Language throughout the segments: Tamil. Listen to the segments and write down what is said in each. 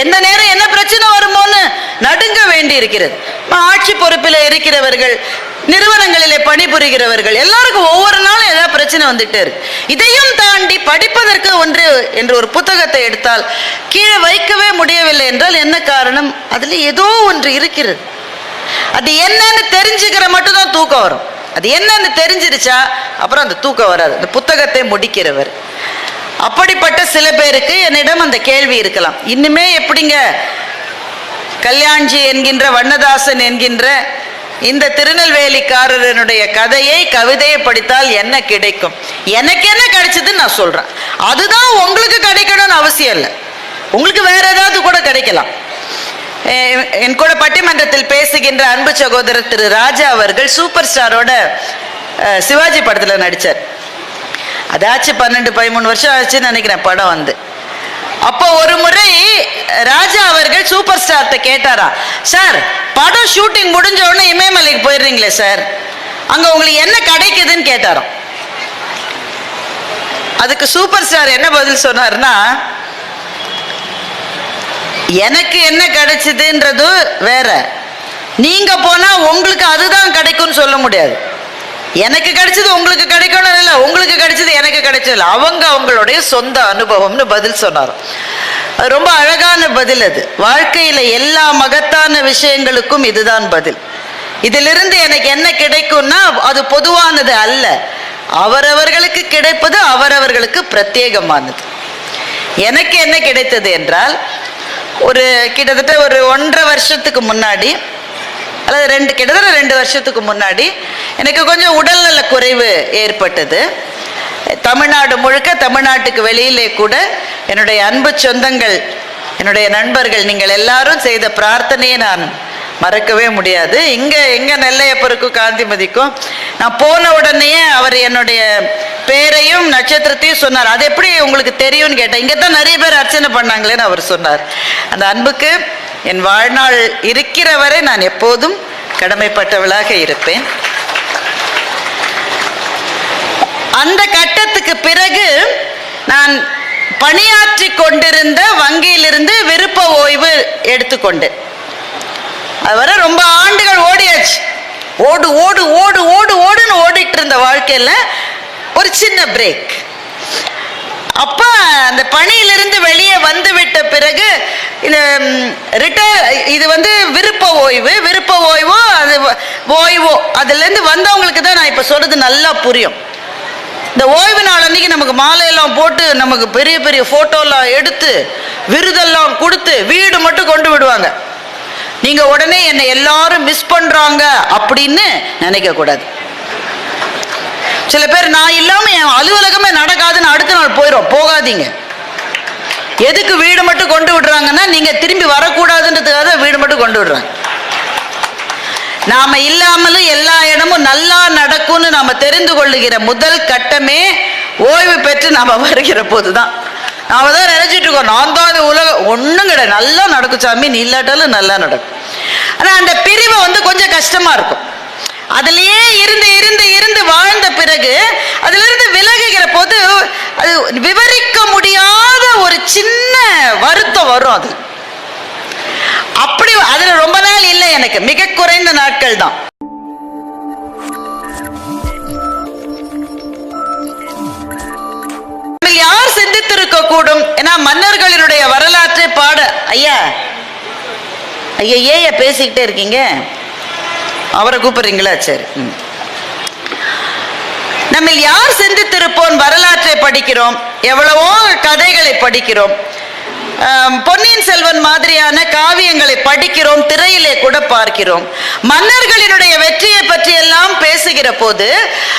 எந்த நேரம் என்ன பிரச்சனை வருமோன்னு நடுங்க வேண்டி இருக்கிறது. ஆட்சி பொறுப்பில் இருக்கிறவர்கள், நிறுவனங்களிலே பணிபுரிகிறவர்கள் எல்லாருக்கும் ஒவ்வொரு நாளும் ஏதாவது பிரச்சனை வந்துட்டே இருக்கு. இதையும் தாண்டி படிப்பதற்கு ஒன்று என்று ஒரு புத்தகத்தை எடுத்தால் கீழே வைக்கவே முடியவில்லை என்றால் என்ன காரணம்? அதுல ஏதோ ஒன்று இருக்கிறது. அது என்னன்னு தெரிஞ்சுக்கிற மட்டும்தான் தூக்கம் வரும். அது என்னன்னு தெரிஞ்சிருச்சா அப்புறம் அந்த தூக்கம் வராது. அந்த புத்தகத்தை முடிக்கிறவர். அப்படிப்பட்ட சில பேருக்கு என்னிடம் அந்த கேள்வி இருக்கலாம், இன்னுமே எப்படிங்க கல்யாண்ஜி என்கின்ற வண்ணதாசன் என்கின்ற இந்த திருநெல்வேலிக்காரனுடைய கதையை கவிதையை படித்தால் என்ன கிடைக்கும்? எனக்கு என்ன கிடைச்சதுன்னு நான் சொல்றேன். அதுதான் உங்களுக்கு கிடைக்கணும்னு அவசியம் இல்லை. உங்களுக்கு வேற ஏதாவது கூட கிடைக்கலாம். என் கூட பட்டிமன்றத்தில் பேசுகின்ற அன்பு சகோதரர் திரு ராஜா அவர்கள் சூப்பர் ஸ்டாரோட சிவாஜி படத்துல நடிச்சார். அதாச்சு 12-13 வருஷம் ஆச்சுன்னு நினைக்கிறேன் படம் வந்து. அப்போ ஒரு முறை ராஜா அவர்கள் சூப்பர் ஸ்டார்ட்ட கேட்டாரா, சார் படம் ஷூட்டிங் முடிஞ்ச உடனே இமயமலைக்கு போயிடுறீங்களே சார், அங்க உங்களுக்கு என்ன கிடைக்குதுன்னு கேட்டாராம். அதுக்கு சூப்பர் ஸ்டார் என்ன பதில் சொன்னார்னா, எனக்கு என்ன கிடைச்சதுன்றது வேற, நீங்க போனா உங்களுக்கு அதுதான் கிடைக்கும்னு சொல்ல முடியாது. எனக்கு கிடைச்சது உங்களுக்கு கிடைக்கணும் இல்லை, உங்களுக்கு கிடைச்சது எனக்கு கிடைச்சது இல்லை, அவங்களுடைய சொந்த அனுபவம்னு பதில் சொன்னார். அது ரொம்ப அழகான பதில். அது வாழ்க்கையில எல்லா மகத்தான விஷயங்களுக்கும் இதுதான் பதில். இதிலிருந்து எனக்கு என்ன கிடைக்கும்னா அது பொதுவானது அல்ல, அவரவர்களுக்கு கிடைப்பது அவரவர்களுக்கு பிரத்யேகமானது. எனக்கு என்ன கிடைத்தது என்றால், ஒரு கிட்டத்தட்ட ஒரு 1.5 வருஷத்துக்கு முன்னாடி அல்லது கிட்டத்தட்ட 2 வருஷத்துக்கு முன்னாடி எனக்கு கொஞ்சம் உடல்நல குறைவு ஏற்பட்டது. தமிழ்நாடு முழுக்க, தமிழ்நாட்டுக்கு வெளியிலே கூட என்னுடைய அன்பு சொந்தங்கள், என்னுடைய நண்பர்கள், நீங்கள் எல்லாரும் செய்த பிரார்த்தனையை நான் மறக்கவே முடியாது. எங்க நெல்லையப்பருக்கும் காந்திமதிக்கும் நான் போன உடனேயே அவர் என்னுடைய பேரையும் நட்சத்திரத்தையும் சொன்னார். அது எப்படி உங்களுக்கு தெரியும்னு கேட்டேன். இங்கே தான் நிறைய பேர் அர்ச்சனை பண்ணாங்களேன்னு அவர் சொன்னார். அந்த அன்புக்கு என் வாழ்நாள் இருக்கிற வரை நான் எப்போதும் கடமைப்பட்டவளாக இருப்பேன். அந்த கட்டத்துக்கு பிறகு நான் பணியாற்றி கொண்டிருந்த வங்கியிலிருந்து விருப்ப ஓய்வு எடுத்துக்கொண்டேன். அது வரை ரொம்ப ஆண்டுகள் ஓடியாச்சு. ஓடு ஓடு ஓடு ஓடு ஓடுன்னு ஓடிட்டு இருந்த வாழ்க்கையில ஒரு சின்ன பிரேக். அப்ப அந்த பணியிலிருந்து வெளியே வந்து விட்ட பிறகு இந்த இது விருப்ப ஓய்வு, விருப்ப ஓய்வோ அது ஓய்வோ, அதுல இருந்து வந்தவங்களுக்கு தான் நான் இப்ப சொல்றது நல்லா புரியும். இந்த ஓய்வு நாள் அன்னைக்கு நமக்கு மாலையெல்லாம் போட்டு நமக்கு பெரிய பெரிய போட்டோலாம் எடுத்து விருதெல்லாம் கொடுத்து வீடு மட்டும் கொண்டு விடுவாங்க. நீங்க உடனே என்னை எல்லாரும் மிஸ் பண்றாங்க அப்படின்னு நினைக்க கூடாது. சில பேர் நான் இல்லாம என் அலுவலகமே நடக்காதுன்னு அடுத்த நாள் போகாதீங்க. எதுக்கு வீடு மட்டும் கொண்டு விடுறாங்கன்னா, நீங்க திரும்பி வரக்கூடாதுன்றதுக்காக வீடு மட்டும் கொண்டு விடுறாங்க. நாம இல்லாமலும் எல்லா இடமும் நல்லா நடக்கும்னு நாம தெரிந்து கொள்ளுகிற முதல் கட்டமே ஓய்வு பெற்று நாம வருகிற போதுதான். நாம தான் நினைச்சிட்டு இருக்கோம், நான் தான் இந்த உலகம், ஒன்றும் கிடையாது, நல்லா நடக்கும் சாமி, நீ இல்லாட்டாலும் நல்லா நடக்கும். ஆனா அந்த பிரிவு கொஞ்சம் கஷ்டமா இருக்கும். அதுலயே இருந்து இருந்து இருந்து வாழ்ந்த பிறகு அதுல இருந்து விலகுகிற போது அது விவரிக்க முடியாத ஒரு சின்ன வருத்தம் வரும். அது அப்படி அதுல ரொம்ப நாள் இல்லை, எனக்கு மிக குறைந்த நாட்கள் தான். யார் சிந்தித்திருக்க கூடும்? ஏன்னா மன்னர்களினுடைய வரலாற்றை பாட ஐயா ஏன் பேசிக்கிட்டே இருக்கீங்க? அவரை கூப்பிடுறீங்களா? சரி. நம்ம யார் சிந்தித்திருப்போம்? வரலாற்றை படிக்கிறோம், எவ்வளவோ கதைகளை படிக்கிறோம், பொன்னியின் செல்வன் மாதிரியான காவியங்களை படிக்கிறோம், திரையிலே கூட பார்க்கிறோம். மன்னர்களினுடைய வெற்றியை பற்றி எல்லாம் பேசுகிற போது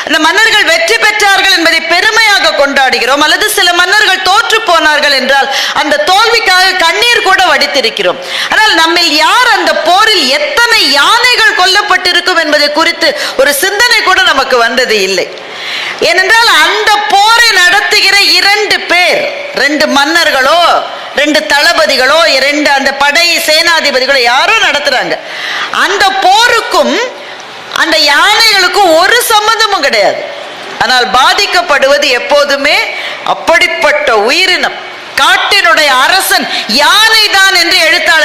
அந்த மன்னர்கள் வெற்றி பெற்றார்கள் என்பதை பெருமையாக கொண்டாடுகிறோம். அல்லது சில மன்னர்கள் தோற்று போனார்கள் என்றால் அந்த தோல்விக்காக கண்ணீர் கூட வடித்திருக்கிறோம். ஆனால் நம்மில் யார் அந்த போரில் எத்தனை யானைகள் கொல்லப்பட்டிருக்கும் என்பதை குறித்து ஒரு சிந்தனை கூட நமக்கு வந்தது இல்லை. ஏனென்றால் அந்த போரை நடத்துகிற 2 பேர், 2 மன்னர்களோ 2 தளபதிகளோ 2 அந்த படை சேனாதிபதிகளோ யாரோ நடத்துறாங்க. அந்த போருக்கும் அந்த யானைகளுக்கும் ஒரு சம்பந்தமும் கிடையாது. ஆனால் பாதிக்கப்படுவது எப்போதுமே அப்படிப்பட்ட உயிரினம், காட்டினுடைய அரசன் யானை தான் என்று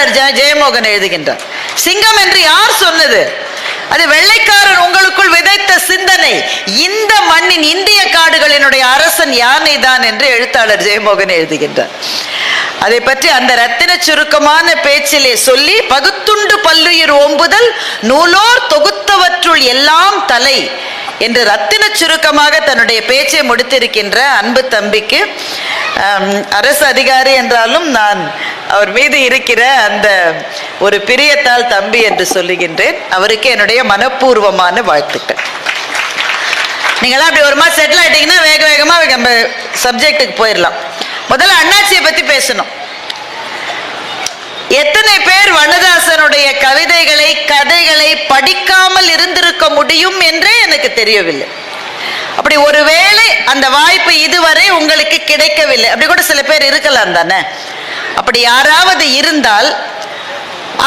எழுத்தாளர் ஜெயமோகன் எழுதுகின்றார். சிங்கம் என்று யார் சொன்னது? அது வெள்ளைக்காரன் உங்களுக்குள் விதைத்த சிந்தனை. இந்த மண்ணின் இந்திய காடுகளினுடைய அரசன் யானை தான் என்று எழுத்தாளர் ஜெயமோகன் எழுதுகின்றார். அதை பற்றி அந்த ரத்தின சுருக்கமான பேச்சிலே சொல்லி, பகுத்துண்டு பல்லுயிர் ஓம்புதல் நூலோர் தொகுத்தவற்றுள் எல்லாம் தலை என்று ரத்தின சுருக்கமாக தன்னுடைய பேச்சை முடித்திருக்கின்ற அன்பு தம்பிக்கு, அரசு அதிகாரி என்றாலும் நான் அவர் மீது இருக்கிற அந்த ஒரு பிரியத்தால் தம்பி என்று சொல்லுகின்றேன். அவருக்கு என்னுடைய மனப்பூர்வமான வாழ்த்துக்கள். நீங்களாம் அப்படி ஒரு மாதிரி செட்டில் ஆயிட்டீங்கன்னா வேக வேகமா நம்ம சப்ஜெக்டுக்கு போயிடலாம். முதல்ல அண்ணாச்சியை பத்தி பேசணும். எத்தனை பேர் வண்ணதாசனுடைய கவிதைகளை கதைகளை படிக்காமல் இருந்திருக்க முடியும் என்றே எனக்கு தெரியவில்லை. அப்படி ஒருவேளை அந்த வாய்ப்பு இதுவரை உங்களுக்கு கிடைக்கவில்லை, அப்படி கூட சில பேர் இருக்கலாம் தானே. அப்படி யாராவது இருந்தால்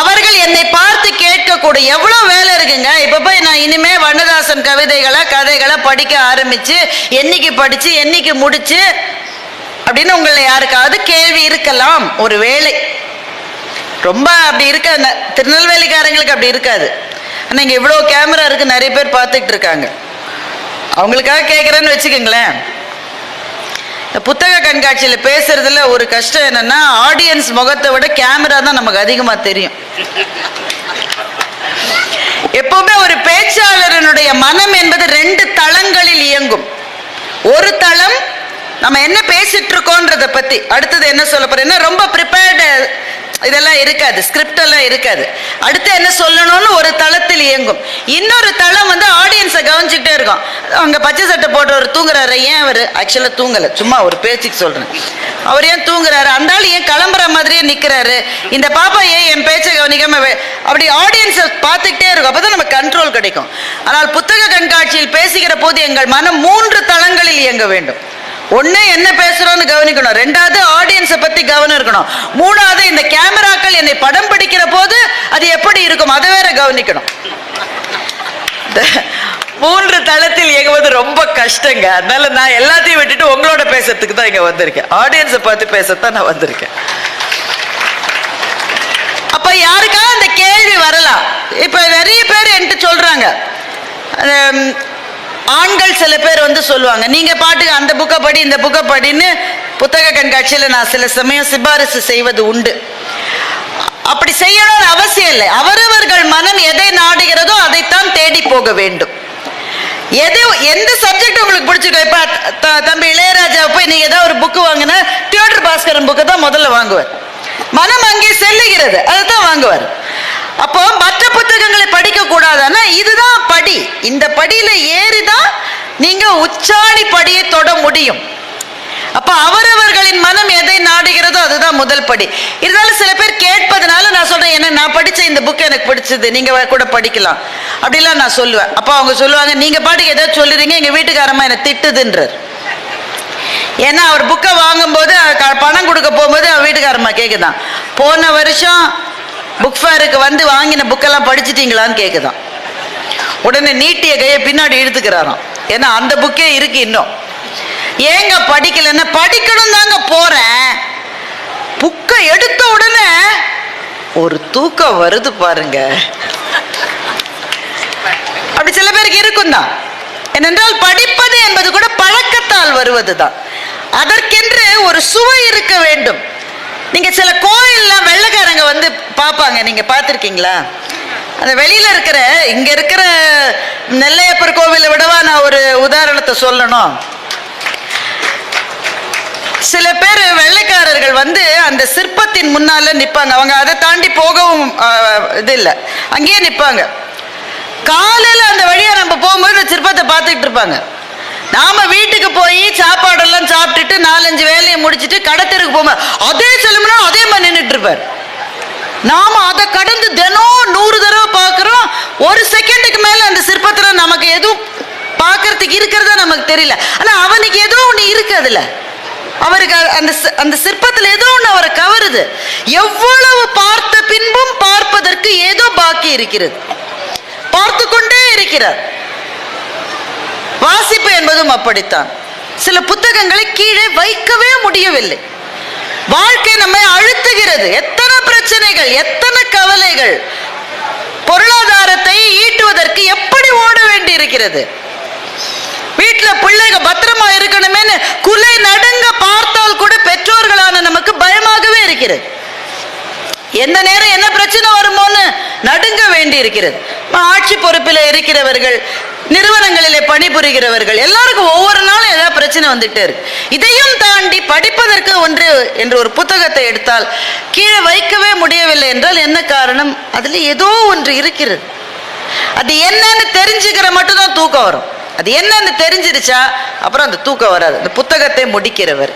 அவர்கள் என்னை பார்த்து கேட்கக்கூடிய, எவ்வளவு வேலை இருக்குங்க, இப்ப போய் நான் இனிமே வண்ணதாசன் கவிதைகளை கதைகளை படிக்க ஆரம்பிச்சு என்னைக்கு படிச்சு என்னைக்கு முடிச்சு அப்படின்னு உங்களை யாருக்காவது கேள்வி இருக்கலாம். ஒரு வேளை ரொம்ப அப்படி இருக்காது, திருநெல்வேலிக்காரங்களுக்கு அப்படி இருக்காது. ஆனா இங்க இவ்வளவு கேமரா இருக்கு, நிறைய பேர் பார்த்துட்டு இருக்காங்க. அவங்களுக்காக கேட்குறேன்னு வச்சுக்கோங்களேன். புத்தக கண்காட்சியில பேசுறதுல ஒரு கஷ்டம் என்னன்னா, ஆடியன்ஸ் முகத்தை விட கேமரா தான் நமக்கு அதிகமா தெரியும். எப்பவுமே ஒரு பேச்சாளரனுடைய மனம் என்பது 2 தளங்களில் இயங்கும். ஒரு தளம் நம்ம என்ன பேசிட்டு இருக்கோன்றத பத்தி, அடுத்தது என்ன சொல்ல போறேன்னா ரொம்ப ப்ரிப்பேர்டு இதெல்லாம் இருக்காது, ஸ்கிரிப்ட் எல்லாம் இருக்காது. அடுத்து என்ன சொல்லணும்னு ஒரு தளத்தில் இயங்கும். இன்னொரு தளம் வந்து ஆடியன்ஸை கவனிச்சுக்கிட்டே இருக்கும். அங்க பச்சை சட்டை போட்டவர் தூங்குறாரு, ஏன் அவர் ஆக்சுவலா தூங்கல, சும்மா ஒரு பேச்சுக்கு சொல்றேன், அவர் ஏன் தூங்குறாரு, அந்த ஆள் ஏன் கிளம்புற மாதிரியே நிக்கிறாரு, இந்த பாப்பா ஏன் என் பேச்சை கவனிக்காம, அப்படி ஆடியன்ஸை பார்த்துக்கிட்டே இருக்கும். அப்பதான் நம்ம கண்ட்ரோல் கிடைக்கும். ஆனால் புத்தக கண்காட்சியில் பேசுகிற போது எங்கள் மனம் 3 தளங்களில் இயங்க வேண்டும். ஒண்ணு என்ன பேசுறோம்னு கவனிக்கணும், 2வது ஆடியன்ஸை பத்தி கவனம் இருக்கணும், 3வது இந்த கேமராக்கள் என்னை படம் பிடிக்கிற போது அது எப்படி இருக்கும் அதை வேற கவனிக்கணும். 3 தளத்தில் இயங்குவது ரொம்ப கஷ்டங்க. அதனால நான் எல்லாத்தையும் விட்டுட்டு உங்களோட பேசுறதுக்கு தான் இங்க வந்திருக்கேன், ஆடியன்ஸை பார்த்து பேசத்தான் நான் வந்திருக்கேன். அப்ப யாருக்காவது அந்த கேள்வி வரலாம். இப்ப நிறைய பேர் என்கிட்ட சொல்றாங்க, ஆண்கள் சில பேர் வந்து சொல்லுவாங்க, நீங்க பாட்டுக்கு அந்த புக்கை படி இந்த புக்கை படின்னு புத்தக கண்காட்சியில நான் சில சமயம் சிபாரிசு செய்வது உண்டு. அப்படி செய்யணும்னு அவசியம் இல்லை. அவரவர்கள் மனம் எதை நாடுகிறதோ அதைத்தான் தேடி போக வேண்டும். எந்த சப்ஜெக்ட் உங்களுக்கு பிடிச்சிருக்கோ, இப்ப தம்பி இளையராஜா போய் நீங்க ஏதாவது ஒரு புக்கு வாங்கினா தியோடர் பாஸ்கரன் புக்கை தான் முதல்ல வாங்குவார். மனம் அங்கே செல்லுகிறது, அதுதான் வாங்குவார். அப்போ மற்ற புத்தகங்களை படிக்க கூடாதுன்னா இதுதான் படி, இந்த படியில ஏறிதான் நீங்க உச்சாணி படியை தொட முடியும். அப்ப அவரவர்களின் மனம் எதை நாடுகிறதோ அதுதான் முதல் படி. இருந்தாலும் சில பேர் கேட்பதனால நான் சொல்றேன், என்ன நான் படிச்ச இந்த புக் எனக்கு பிடிச்சது, நீங்க கூட படிக்கலாம் அப்படிலாம் நான் சொல்லுவேன். அப்ப அவங்க சொல்லுவாங்க, நீங்க பாட்டுக்கு ஏதாவது சொல்லுறீங்க, எங்க வீட்டுக்காரமா என்ன திட்டுதுன்றார். ஏன்னா அவர் புக்கை வாங்கும் போது பணம் கொடுக்க போகும்போது அவர் வீட்டுக்காரமா கேக்குதான், போன வருஷம் புக் ஃபேருக்கு வந்து வாங்கின புக்கெல்லாம் படிச்சுட்டீங்களான்னு கேக்குதான். உடனே நீட்டிய கையை பின்னாடி இழுத்துக்கிறாராம், ஏன்னா அந்த புக்கே இருக்கு இன்னும். ஏங்க படிக்கலன்னா, படிக்கணும் தாங்க போறேன், புக்கை எடுத்த உடனே ஒரு தூக்கம் வருது பாருங்க. அப்படி சில பேருக்கு இருக்கும் தான். ஏனென்றால் படிப்பது என்பது கூட பழக்கத்தால் வருவதுதான். அதற்கென்று ஒரு சுவை இருக்க வேண்டும். நீங்க சில கோயில்லாம் வெள்ளைக்காரங்க வந்து பார்ப்பாங்க, நீங்க பார்த்துருக்கீங்களா? அந்த வெளியில இருக்கிற, இங்க இருக்கிற நெல்லையப்பர் கோவிலை விடவா நான் ஒரு உதாரணத்தை சொல்லணும். சில பேர் வெள்ளைக்காரர்கள் வந்து அந்த சிற்பத்தின் முன்னால நிப்பாங்க, அவங்க அதை தாண்டி போகவும் இது இல்லை, அங்கேயே நிப்பாங்க. காலையில அந்த வழியா நம்ம போகும்போது சிற்பத்தை பார்த்துக்கிட்டு இருப்பாங்க. நாம வீட்டுக்கு போய் சாப்பாடெல்லாம் சாப்பிட்டுட்டு 4-5 வேலையை முடிச்சுட்டு கடத்தருக்கு போகும்போது அதே செல்லும்னா அதே மாதிரி நின்றுட்டு இருப்பார். நாம அதை கடந்து தினம் 100 தடவை பார்க்கிறோம். ஒரு செகண்டுக்கு மேல அந்த சிற்பத்துல நமக்கு எதுவும் பார்க்கறதுக்கு இருக்கிறதா நமக்கு தெரியல. ஆனா அவனுக்கு ஏதோ ஒண்ணு இருக்கு, அதுல அவருக்கு அந்த சிற்பத்துல ஏதோ ஒண்ணு அவரை கவருது. எவ்வளவு பார்த்த பின்பும் பார்ப்பதற்கு ஏதோ பாக்கி இருக்கிறது, பார்த்து கொண்டே இருக்கிறார். வாசிப்பு என்பதும் அப்படித்தான். சில புத்தகங்களை கீழே வைக்கவே முடியவில்லை. வாழ்க்கை நம்மை அழுத்துகிறது. எத்தனை பிரச்சனைகள், எத்தனை கவலைகள், பொருளாதாரத்தை ஈட்டுவதற்கு எப்படி ஓட வேண்டி இருக்கிறது. வீட்டுல பிள்ளைங்க பத்திரமா இருக்கணுமே குலை நடுங்க பார்த்தால் கூட பெற்றோர்களான நமக்கு பயமாகவே இருக்கிறது. எந்த நேரம் என்ன பிரச்சனை வருமோன்னு நடுங்க வேண்டி இருக்கிறது. ஆட்சி பொறுப்பில் இருக்கிறவர்கள், நிறுவனங்களிலே பணிபுரிகிறவர்கள் எல்லாருக்கும் ஒவ்வொரு நாளும் ஏதாவது பிரச்சனை வந்துட்டே இருக்கு. இதையும் தாண்டி படிப்பதற்கு ஒன்று என்று ஒரு புத்தகத்தை எடுத்தால் கீழே வைக்கவே முடியவில்லை என்றால் என்ன காரணம்? அதுல ஏதோ ஒன்று இருக்கிறது. அது என்னன்னு தெரிஞ்சுக்கிற மட்டும்தான் தூக்கம் வரும். அது என்னன்னு தெரிஞ்சிருச்சா அப்புறம் அந்த தூக்கம் வராது. அந்த புத்தகத்தை முடிக்கிறவர்.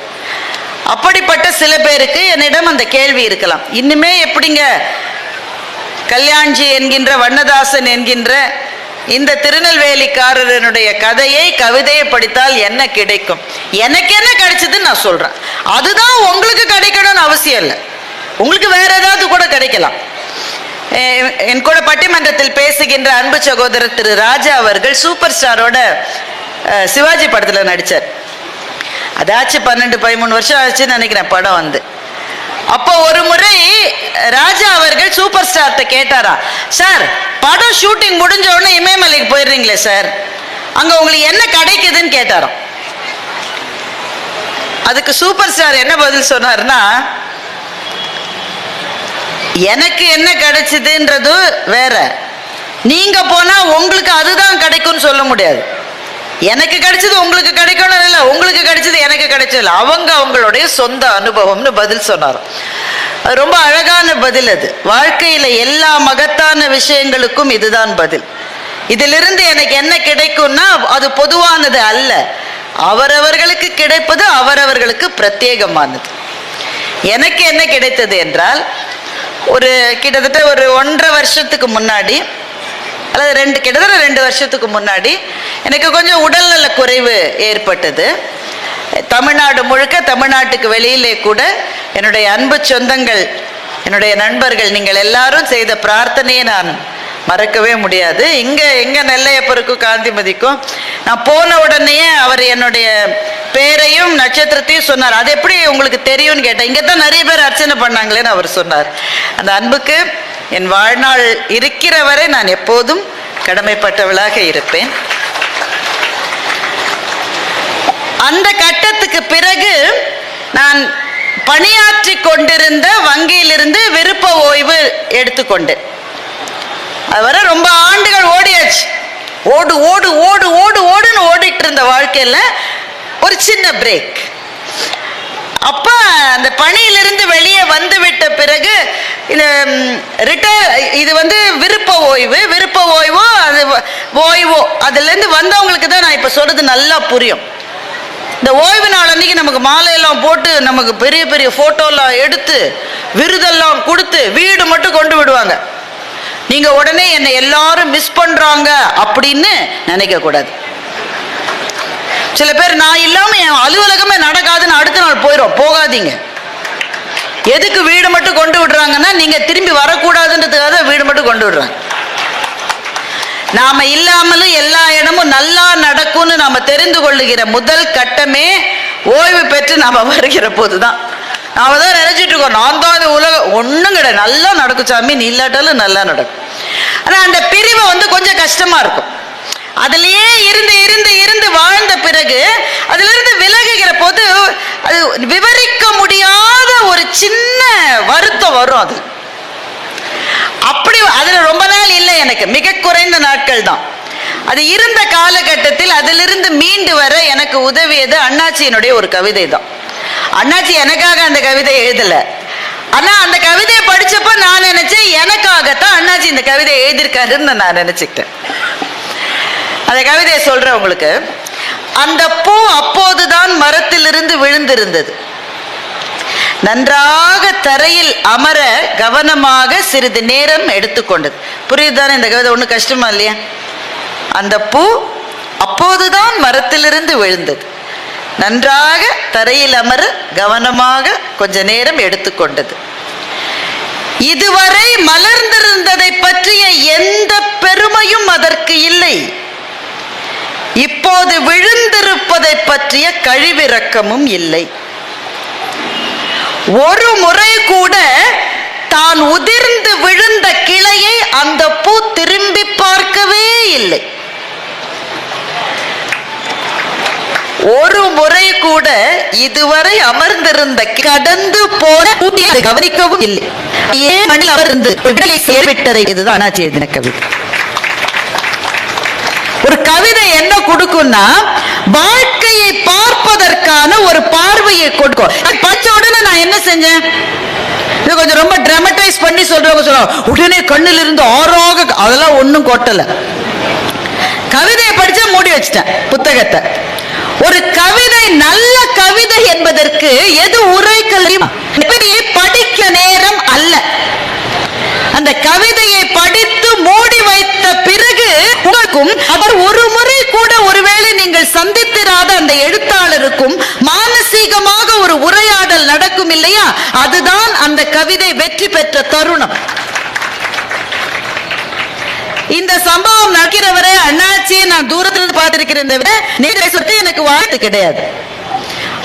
அப்படிப்பட்ட சில பேருக்கு என்னிடம் அந்த கேள்வி இருக்கலாம், இன்னுமே எப்படிங்க கல்யாண்ஜி என்கின்ற வண்ணதாசன் என்கின்ற இந்த திருநெல்வேலிக்காரனுடைய கவிதையை படித்தால் என்ன கிடைக்கும்? எனக்கு என்ன கிடைச்சதுன்னு நான் சொல்றேன். அதுதான் உங்களுக்கு கிடைக்கணும்னு அவசியம் இல்லை, உங்களுக்கு வேற ஏதாவது கூட கிடைக்கலாம். என் கூட பட்டிமன்றத்தில் பேசுகின்ற அன்பு சகோதரர் திரு ராஜா அவர்கள் சூப்பர் ஸ்டாரோட சிவாஜி படத்துல நடிச்சார். அதாச்சும் 12-13 வருஷம் ஆச்சுன்னு நினைக்கிறேன் படம் வந்து. அப்போ ஒரு முறை ராஜா அவர்கள் சூப்பர் ஸ்டார்ட்ட கேட்டாரா, சார் படம் ஷூட்டிங் முடிஞ்ச உடனே இமயமலைக்கு போயிடுறீங்களே சார், அங்க உங்களுக்கு என்ன கிடைக்குதுன்னு கேட்டாராம். அதுக்கு சூப்பர் ஸ்டார் என்ன பதில் சொன்னார்னா, எனக்கு என்ன கிடைச்சதுன்றது வேற, நீங்க போனா உங்களுக்கு அதுதான் கிடைக்கும்னு சொல்ல முடியாது. எனக்கு கிடைச்சது உங்களுக்கு கிடைக்கணும் இல்லை, உங்களுக்கு கிடைச்சது எனக்கு கிடைச்சது, அவங்களுடைய சொந்த அனுபவம்னு பதில் சொன்னார். ரொம்ப அழகான பதில் அது. வாழ்க்கையில எல்லா மகத்தான விஷயங்களுக்கும் இதுதான் பதில். இதிலிருந்து எனக்கு என்ன கிடைக்கும்னா அது பொதுவானது அல்ல, அவரவர்களுக்கு கிடைப்பது அவரவர்களுக்கு பிரத்யேகமானது. எனக்கு என்ன கிடைத்தது என்றால், ஒரு கிட்டத்தட்ட ஒரு 1.5 வருஷத்துக்கு முன்னாடி அல்லது கிட்டத்தட்ட 2 வருஷத்துக்கு முன்னாடி எனக்கு கொஞ்சம் உடல்நல குறைவு ஏற்பட்டது. தமிழ்நாடு முழுக்க, தமிழ்நாட்டுக்கு வெளியிலே கூட என்னுடைய அன்பு சொந்தங்கள், என்னுடைய நண்பர்கள், நீங்கள் எல்லாரும் செய்த பிரார்த்தனையை நான் மறக்கவே முடியாது. எங்க நெல்லையப்பருக்கும் காந்திமதிக்கும் நான் போன உடனேயே அவர் என்னுடைய பேரையும் நட்சத்திரத்தையும் சொன்னார். அது எப்படி உங்களுக்கு தெரியும்னு கேட்டேன். இங்கே தான் நிறைய பேர் அர்ச்சனை பண்ணாங்களேன்னு அவர் சொன்னார். அந்த அன்புக்கு என் வாழ்நாள் இருக்கிற வரை நான் எப்போதும் கடமைப்பட்டவளாக இருப்பேன். அந்த கட்டத்துக்கு பிறகு நான் பணியாற்றி கொண்டிருந்த வங்கியிலிருந்து விருப்ப ஓய்வு எடுத்துக்கொண்டேன். அதுவரை ரொம்ப ஆண்டுகள் ஓடியாச்சு. ஓடு ஓடு ஓடு ஓடு ஓடுன்னு ஓடிட்டு இருந்த வாழ்க்கையில் ஒரு சின்ன பிரேக். அப்ப அந்த பணியிலிருந்து வெளியே வந்து விட்ட பிறகு இந்த இது வந்து விருப்ப ஓய்வோ அது ஓய்வோ அதுல இருந்து வந்தவங்களுக்கு தான் நான் இப்ப சொல்றது நல்லா புரியும். இந்த ஓய்வு நாள் அன்னைக்கு நமக்கு மாலையெல்லாம் போட்டு நமக்கு பெரிய பெரிய போட்டோலாம் எடுத்து விருதெல்லாம் கொடுத்து வீடு மட்டும் கொண்டு விடுவாங்க. நீங்க உடனே என்னை எல்லாரும் மிஸ் பண்றாங்க அப்படின்னு நினைக்க கூடாது. சில பேர் நான் இல்லாம என் அலுவலகமே நடக்காதுன்னு அடுத்த நாள் போகாதீங்க. எதுக்கு வீடு மட்டும் கொண்டு விடுறாங்கன்னா, நீங்க திரும்பி வரக்கூடாதுன்றதுக்காக வீடு மட்டும் கொண்டு விடுறாங்க. நாம இல்லாமலும் எல்லா இடமும் நல்லா நடக்கும்னு நாம தெரிந்து கொள்ளுகிற முதல் கட்டமே ஓய்வு பெற்று நாம வருகிற போதுதான். நாம தான் நினைச்சிட்டு இருக்கோம், நான் தான் இந்த உலகம், ஒன்றும் கிடையாது, நல்லா நடக்கும் சாமி, நீ இல்லாட்டாலும் நல்லா நடக்கும். ஆனா அந்த பிரிவு வந்து கொஞ்சம் கஷ்டமா இருக்கும். அதுலயே இருந்து இருந்து இருந்து வாழ்ந்த பிறகு அதுல இருந்து விலகுகிற போது அது விவரிக்க முடியாத ஒரு சின்ன வருத்தம் வரும். அது அப்படி அதுல ரொம்ப நாள் இல்லை, எனக்கு மிக குறைந்த நாட்கள் தான். அது இருந்த காலகட்டத்தில் அதிலிருந்து மீண்டு வர எனக்கு உதவியது அண்ணாச்சியினுடைய ஒரு கவிதை தான். அண்ணாச்சி எனக்காக அந்த கவிதை எழுதல, ஆனா அந்த கவிதையை படிச்சப்ப நான் நினைச்சேன் எனக்காகத்தான் அண்ணாச்சி இந்த கவிதை எழுதியிருக்காருன்னு நான் நினைச்சுக்கிட்டேன். அந்த கவிதையை சொல்றேன் உங்களுக்கு. அந்த பூ அப்போதுதான் மரத்திலிருந்து விழுந்திருந்தது, நன்றாக தரையில் அமர கவனமாக சிறிது நேரம் எடுத்துக்கொண்டது. புரியுதுதானே இந்த கவிதை? ஒன்றும் கஷ்டமா இல்லையா? அந்த பூ அப்போதுதான் மரத்திலிருந்து விழுந்தது, நன்றாக தரையில் அமர கவனமாக கொஞ்ச நேரம் எடுத்துக்கொண்டது. இதுவரை மலர்ந்திருந்ததை பற்றிய எந்த பெருமையும் அதற்கு இல்லை. இப்போது விழுந்திருப்பதை பற்றிய கழிவிறக்கமும் இல்லை. ஒரு முறை கூட தான் உதிர்ந்து விழுந்த கிளையை அந்த பூ திரும்பி பார்க்கவே இல்லை. ஒரு முறை கூட இதுவரை அமர்ந்திருந்த கடந்து போன பூமியை கவனிக்கவும் இல்லை. ஏன் மண்ணில் அமர்ந்து விடலை சேர்விட்டதை. இதுதான் அண்ணாச்சி எழுதின கவிதை. ஒரு கவிதை என்ன கொடுக்கும்னா, வாழ்க்கையை பார்ப்பதற்கான ஒரு பார்வையை கொடுக்கும். படிச்ச உடனே நான் என்ன செஞ்சேன், இது கொஞ்சம் ரொம்ப டிராமடைஸ் பண்ணி சொல்றவங்க சொல்லுவாங்க, உடனே கண்ணில் இருந்து ஆறாக, அதெல்லாம் ஒன்றும் கொட்டல. கவிதையை படிச்சா மூடி வச்சிட்டேன் புத்தகத்தை. ஒரு கவிதை நல்ல கவிதை என்பதற்கு எது உரைக்கல்லையும் படிக்க நேரம் அல்ல. அந்த கவிதையை படித்து மூடி வைத்த பிறகு உங்களுக்கும் அவர் ஒரு முறை கூட ஒருவேளை நீங்கள் சந்தித்திராத அந்த எழுத்தாளருக்கும் மானசீகமாக ஒரு உரையாடல் நடக்கும் இல்லையா, அதுதான் அந்த கவிதை வெற்றி பெற்ற தருணம். இந்த சம்பவம் நடக்கிறவரை அண்ணாச்சியை நான் தூரத்திலிருந்து பார்த்திருக்கிறேன், நேரடி சொத்து எனக்கு வாழ்த்து கிடையாது.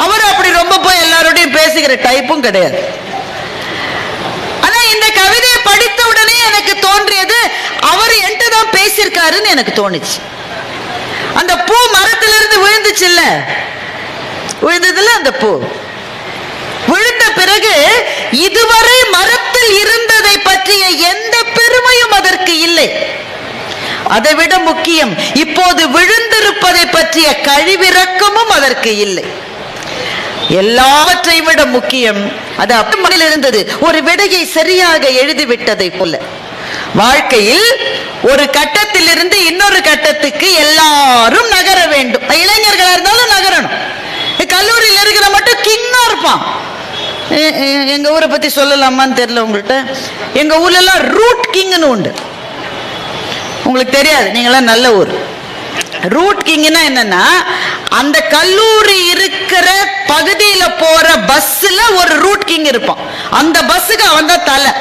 அவர் அப்படி ரொம்ப போய் எல்லாரோடையும் பேசுகிற டைப்பும் கிடையாது. ஆனா இந்த கவிதையை படித்த உடனே எனக்கு தோன்றியது, அவர் என்கிட்ட தான் பேசியிருக்காருன்னு எனக்கு தோணுச்சு. அந்த பூ மரத்திலிருந்து விழுந்துச்சு இல்ல, விழுந்ததுல அந்த பூ விழுந்த பிறகு இதுவரை மரத்தில் இருந்ததை பற்றிய எந்த பெருமையும் அதற்கு இல்லை. அதை விட முக்கியம், இப்போது விழுந்திருப்பதை பற்றிய கழிவிறக்கமும் அதற்கு இல்லை. எல்லாவற்றை விட முக்கியம், அது அப்பமனில் இருந்தது ஒரு விடையை சரியாக எழுதிவிட்டதை போல. வாழ்க்கையில் ஒரு கட்டத்தில் இருந்து இன்னொரு கட்டத்துக்கு எல்லாரும் நகர வேண்டும். இளைஞர்களா இருந்தாலும் நகரணும். கல்லூரியில் இருக்கிற மட்டும் கிங்கா இருப்பான். எங்க ஊரை பத்தி சொல்லலாமான்னு தெரியல உங்கள்கிட்ட. எங்க ஊர்ல எல்லாம் ரூட் கிங்னு உண்டு. உங்களுக்கு தெரியாது, நீங்களாம் நல்ல ஊர். ரூட் கிங்னா என்னன்னா, அந்த கல்லூரி இருக்கிற பகுதியில போற பஸ்ல ஒரு ரூட் கிங் இருப்பான். அந்த பஸ்ஸுக்கு அவன் தான் தலை.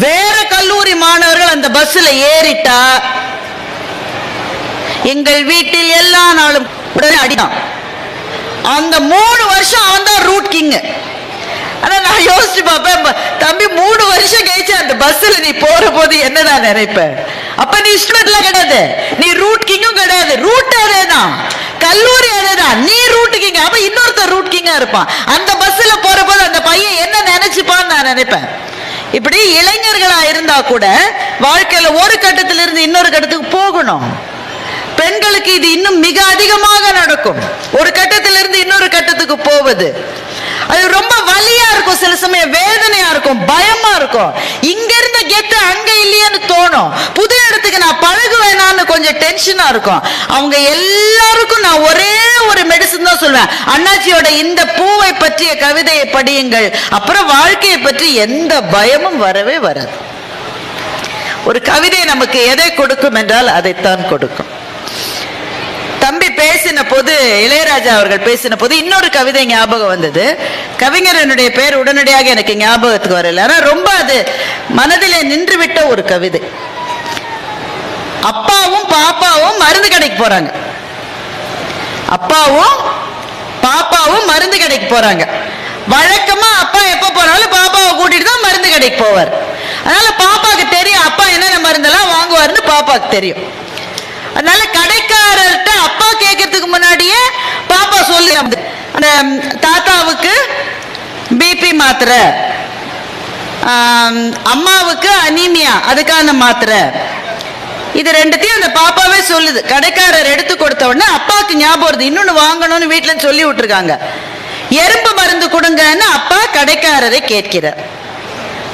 வேற கல்லூரி மாணவர்கள் அந்த பஸ்ல ஏறிட்டா எங்கள் வீட்டில் எல்லா நாளும் உடனே அடிதான். அந்த 3 வருஷம் அவன் தான் ரூட் கிங். ஆனா நான் யோசிச்சு பார்ப்பேன், தம்பி 3 வருஷம் கழிச்சு அந்த பஸ்ல நீ போற போது என்னடா நினைப்ப? அப்ப நீ ஸ்டூடெண்ட்லாம் கிடையாது, நீ ரூட் கிங்கும் கிடையாது. ரூட் அதேதான், கல்லூரி அதேதான், நீ ரூட் கிங். அப்ப இன்னொருத்தர் ரூட் கிங்கா இருப்பான். அந்த பஸ்ல போற போது அந்த பையன் என்ன நினைச்சுப்பான்னு நான் நினைப்பேன். இப்படி இளைஞர்களா இருந்தா கூட வாழ்க்கையில ஒரு கட்டத்திலிருந்து இன்னொரு கட்டத்துக்கு போகணும். பெண்களுக்கு இது இன்னும் மிக அதிகமாக நடக்கும். ஒரு கட்டத்திலிருந்து இன்னொரு கட்டத்துக்கு போவது அது ரொம்ப வலியா இருக்கும், சில சமயம் வேதனையா இருக்கும், பயமா இருக்கும். இங்க இருந்த கெத்து அங்க இல்லையேன்னு தோணும். புது இடத்துக்கு நான் பழகுவேனான்னு கொஞ்சம் டென்ஷனா இருக்கும். அவங்க எல்லாருக்கும் நான் ஒரே ஒரு மெடிசன் தான் சொல்வேன், அண்ணாச்சியோட இந்த பூவை பற்றிய கவிதையை படியுங்கள், அப்புறம் வாழ்க்கையை பற்றி எந்த பயமும் வரவே வராது. ஒரு கவிதை நமக்கு எதை கொடுக்கும் என்றால் அதைத்தான் கொடுக்கும். தம்பி பேசின போது, இளையராஜா அவர்கள் பேசின போது இன்னொரு கவிதை ஞாபகம் வந்தது. கவிஞர் என்னுடைய பெயர் உடனடியாக எனக்கு ஞாபகத்துக்கு வரல, ஆனா ரொம்ப அது மனதிலே நின்று விட்ட ஒரு கவிதை. அப்பாவும் பாப்பாவும் மருந்து கடைக்கு போறாங்க. அப்பாவும் பாப்பாவும் மருந்து கடைக்கு போறாங்க. வழக்கமா அப்பா எப்ப போனாலும் பாப்பாவை கூட்டிட்டு தான் மருந்து கடைக்கு போவார். அதனால பாப்பாக்கு தெரியும் அப்பா என்னென்ன மருந்தெல்லாம் வாங்குவாருன்னு பாப்பாக்கு தெரியும். அதனால கடைக்காரர்கிட்ட அப்பா கேட்கறதுக்கு முன்னாடியே பாப்பா சொல்லி, அந்த தாத்தாவுக்கு பிபி மாத்திரை, அம்மாவுக்கு அனீமியா அதுக்கான மாத்திரை, இது ரெண்டுத்தையும் அந்த பாப்பாவே சொல்லுது. கடைக்காரர் எடுத்து கொடுத்த உடனே அப்பாவுக்கு ஞாபகம் வருது, இன்னொன்னு வாங்கணும்னு வீட்டுல சொல்லி விட்டுருக்காங்க. எறும்பு மருந்து கொடுங்கன்னு அப்பா கடைக்காரரை கேட்கிறார்.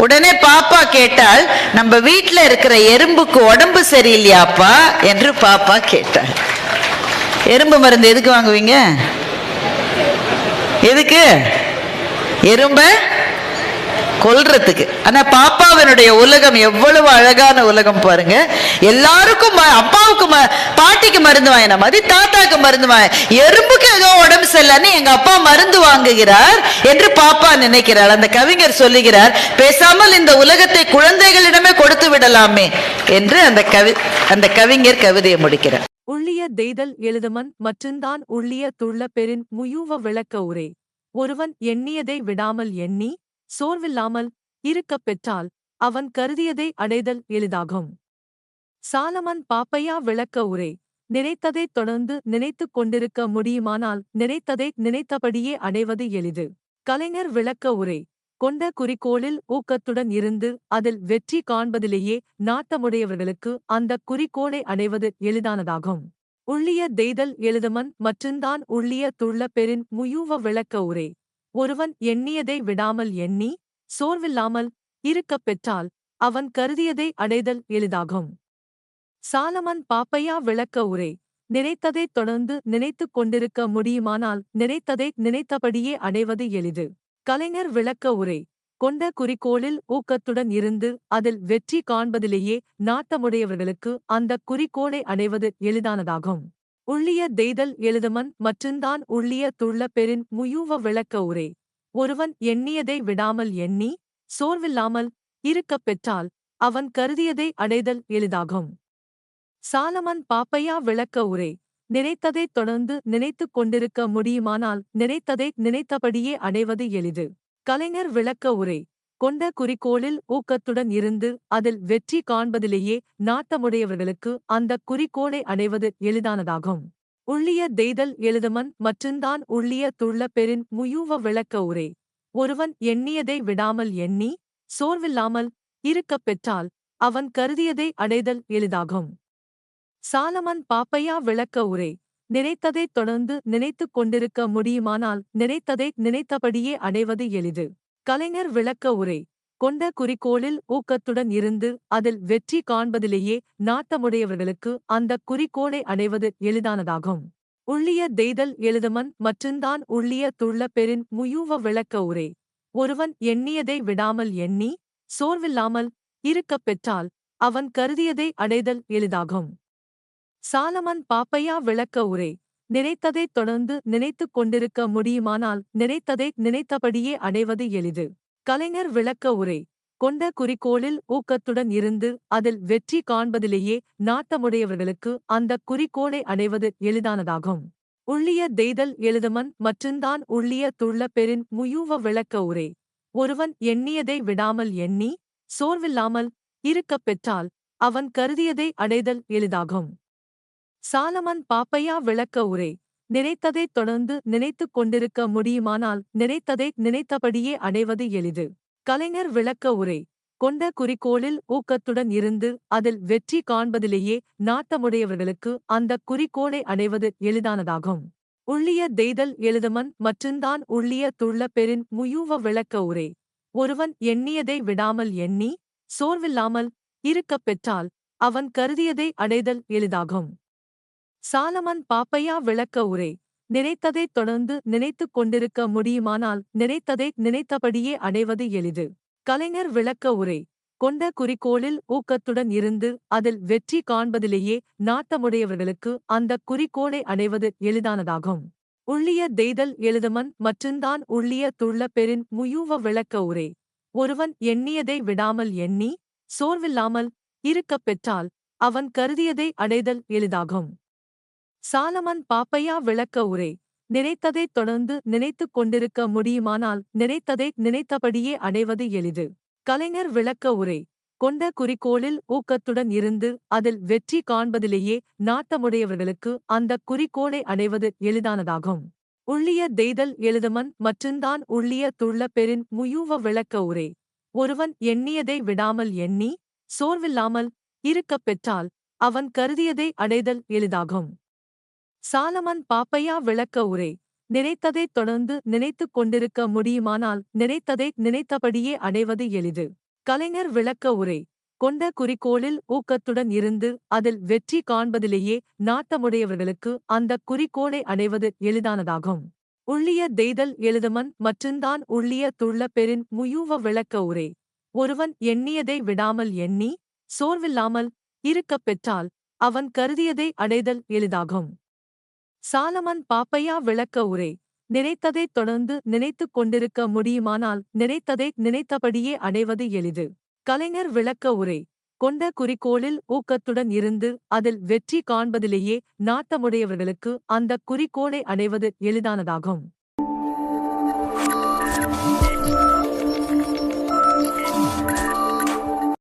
உடனே பாப்பா கேட்டால், நம்ம வீட்டுல இருக்கிற எறும்புக்கு உடம்பு சரியில்லையாப்பா என்று பாப்பா கேட்டாள். எறும்பு மருந்து எதுக்கு வாங்குவீங்க? எதுக்கு? எறும்ப கொல்றதுக்கு. ஆனா பாப்பாவினுடைய உலகம் எவ்வளவு அழகான உலகம் பாருங்க. எல்லாருக்கும் அப்பாவுக்கு பாட்டிக்கு மருந்து வாங்கின மாதிரி தாத்தாக்கு மருந்து வாங்க, எறும்புக்கு ஏதோ உடம்பு சரியில்லைன்னு எங்க அப்பா மருந்து வாங்குகிறார் என்று பாப்பா நினைக்கிறார். அந்த கவிஞர் சொல்லுகிறார், பேசாமல் இந்த உலகத்தை குழந்தைகளிடமே கொடுத்து விடலாமே என்று அந்த கவிஞர் கவிதையை முடிக்கிறார். உள்ளிய தெய்தல் எழுதுமன் மற்றுந்தான் உள்ளிய துள்ள பெரின் முயூவ விளக்க உரே. ஒருவன் எண்ணியதை விடாமல் எண்ணி சோர்வில்லாமல் இருக்கப் பெற்றால் அவன் கருதியதை அடைதல் எளிதாகும். சாலமன் பாப்பையா விளக்க உரை. நினைத்ததைத் தொடர்ந்து நினைத்துக் கொண்டிருக்க முடியுமானால் நினைத்ததை நினைத்தபடியே அடைவது எளிது. கலைஞர் விளக்க உரை. கொண்ட குறிக்கோளில் ஊக்கத்துடன் இருந்து அதில் வெற்றி காண்பதிலேயே நாட்டமுடையவர்களுக்கு அந்தக் குறிக்கோளை அடைவது எளிதானதாகும். உள்ளிய தெய்தல் எழுதுமன் மற்றுந்தான் உள்ளிய துள்ள பெறின் முயூவ விளக்க உரை. ஒருவன் எண்ணியதை விடாமல் எண்ணி சோர்வில்லாமல் இருக்கப் பெற்றால் அவன் கருதியதை அடைதல் எளிதாகும். சாலமன் பாப்பையா விளக்க உரை. நினைத்ததைத் தொடர்ந்து நினைத்துக் கொண்டிருக்க முடியுமானால் நினைத்ததை நினைத்தபடியே அடைவது எளிது. கலைஞர் விளக்க உரை. கொண்ட குறிக்கோளில் ஊக்கத்துடன் இருந்து அதில் வெற்றி காண்பதிலேயே நாட்டமுடையவர்களுக்கு அந்தக் குறிக்கோளை அடைவது எளிதானதாகும். உள்ளிய தெய்தல் எழுதுமன் மற்றுந்தான் உள்ளிய துள்ள பெறின் முயூவ விளக்க உரை. ஒருவன் எண்ணியதை விடாமல் எண்ணி சோர்வில்லாமல் இருக்கப் பெற்றால் அவன் கருதியதை அடைதல் எளிதாகும். சாலமன் பாப்பையா விளக்க உரை. நினைத்ததைத் தொடர்ந்து நினைத்துக் கொண்டிருக்க முடியுமானால் நினைத்ததை நினைத்தபடியே அடைவது எளிது. கலைஞர் விளக்க உரை. கொண்ட குறிக்கோளில் ஊக்கத்துடன் இருந்து அதில் வெற்றி காண்பதிலேயே நாட்டமுடையவர்களுக்கு அந்தக் குறிக்கோளை அடைவது எளிதானதாகும். உள்ளிய தெய்தல் எழுதுமன் மற்றுந்தான் உள்ளிய துள்ள பெறின் முயூவ விளக்க உரை. ஒருவன் எண்ணியதை விடாமல் எண்ணி சோர்வில்லாமல் இருக்கப் பெற்றால் அவன் கருதியதை அடைதல் எளிதாகும். சாலமன் பாப்பையா விளக்க உரை. நினைத்ததைத் தொடர்ந்து நினைத்துக் கொண்டிருக்க முடியுமானால் நினைத்ததை நினைத்தபடியே அடைவது எளிது. கலைஞர் விளக்க உரை. கொண்ட குறிக்கோளில் ஊக்கத்துடன் இருந்து அதில் வெற்றி காண்பதிலேயே நாட்டமுடையவர்களுக்கு அந்தக் குறிக்கோளை அடைவது எளிதானதாகும். உள்ளிய தெய்தல் எழுதுமன் மற்றுந்தான் உள்ளிய துள்ள பெறின் முயூவ விளக்க உரை. ஒருவன் எண்ணியதை விடாமல் எண்ணி சோர்வில்லாமல் இருக்கப் பெற்றால் அவன் கருதியதை அடைதல் எளிதாகும். சாலமன் பாப்பையா விளக்க உரை. நினைத்ததைத் தொடர்ந்து நினைத்துக் கொண்டிருக்க முடியுமானால் நினைத்ததை நினைத்தபடியே அடைவது எளிது. கலைஞர் விளக்க உரை. கொண்ட குறிக்கோளில் ஊக்கத்துடன் இருந்து அதில் வெற்றி காண்பதிலேயே நாட்டமுடையவர்களுக்கு அந்தக் குறிக்கோளை அடைவது எளிதானதாகும். உள்ளிய தெய்தல் எழுதுமன் மற்றுந்தான் உள்ளிய துள்ள பெறின் முயூவ விளக்க உரை. ஒருவன் எண்ணியதை விடாமல் எண்ணி சோர்வில்லாமல் இருக்கப் பெற்றால் அவன் கருதியதை அடைதல் எளிதாகும். சாலமன் பாப்பையா விளக்க உரை. நினைத்ததைத் தொடர்ந்து நினைத்துக் கொண்டிருக்க முடியுமானால் நினைத்ததை நினைத்தபடியே அடைவது எளிது. கலைஞர் விளக்க உரை. கொண்ட குறிக்கோளில் ஊக்கத்துடன் இருந்து அதில் வெற்றி காண்பதிலேயே நாட்டமுடையவர்களுக்கு அந்தக் குறிக்கோளை அடைவது எளிதானதாகும். உள்ளிய தெய்தல் எழுதுமன் மற்றுந்தான் உள்ளிய துள்ள பெறின் முயூவ விளக்க உரை. ஒருவன் எண்ணியதை விடாமல் எண்ணி சோர்வில்லாமல் இருக்கப் பெற்றால் அவன் கருதியதை அடைதல் எளிதாகும். சாலமன் பாப்பையா விளக்க உரை. நினைத்ததைத் தொடர்ந்து நினைத்துக் கொண்டிருக்க முடியுமானால் நினைத்ததை நினைத்தபடியே அடைவது எளிது. கலைஞர் விளக்க உரை. கொண்ட குறிக்கோளில் ஊக்கத்துடன் இருந்து அதில் வெற்றி காண்பதிலேயே நாட்டமுடையவர்களுக்கு அந்தக் குறிக்கோளை அடைவது எளிதானதாகும். உள்ளிய தெய்தல் எழுதுமன் மற்றுந்தான் உள்ளிய துள்ள பெறின் முயூவ விளக்க உரை. ஒருவன் எண்ணியதை விடாமல் எண்ணி சோர்வில்லாமல் இருக்கப் பெற்றால் அவன் கருதியதை அடைதல் எளிதாகும். சாலமன் பாப்பையா விளக்க உரை. நினைத்ததைத் தொடர்ந்து நினைத்துக் கொண்டிருக்க முடியுமானால் நினைத்ததை நினைத்தபடியே அடைவது எளிது. கலைஞர் விளக்க உரை. கொண்ட குறிக்கோளில் ஊக்கத்துடன் இருந்து அதில் வெற்றி காண்பதிலேயே நாட்டமுடையவர்களுக்கு அந்தக் குறிக்கோளை அடைவது எளிதானதாகும். உள்ளிய தெய்தல் எழுதுமன் மற்றுந்தான் உள்ளிய துள்ள பெறின் முயூவ விளக்க உரை. ஒருவன் எண்ணியதை விடாமல் எண்ணி சோர்வில்லாமல் இருக்கப் பெற்றால் அவன் கருதியதை அடைதல் எளிதாகும். சாலமன் பாப்பையா விளக்க உரை. நினைத்ததைத் தொடர்ந்து நினைத்துக் கொண்டிருக்க முடியுமானால் நினைத்ததை நினைத்தபடியே அடைவது எளிது. கலைஞர் விளக்க உரை. கொண்ட குறிக்கோளில் ஊக்கத்துடன் இருந்து அதில் வெற்றி காண்பதிலேயே நாட்டமுடையவர்களுக்கு அந்தக் குறிக்கோளை அடைவது எளிதானதாகும். உள்ளிய தெய்தல் எழுதுமன் மற்றுந்தான் உள்ளிய துள்ள பெறின் முயூவ விளக்க உரை. ஒருவன் எண்ணியதை விடாமல் எண்ணி சோர்வில்லாமல் இருக்கப் பெற்றால் அவன் கருதியதை அடைதல் எளிதாகும். சாலமன் பாப்பையா விளக்க உரை. நினைத்ததைத் தொடர்ந்து நினைத்துக் கொண்டிருக்க முடியுமானால் நினைத்ததை நினைத்தபடியே அடைவது எளிது. கலைஞர் விளக்க உரை. கொண்ட குறிக்கோளில் ஊக்கத்துடன் இருந்து அதில் வெற்றி காண்பதிலேயே நாட்டமுடையவர்களுக்கு அந்தக் குறிக்கோளை அடைவது எளிதானதாகும்.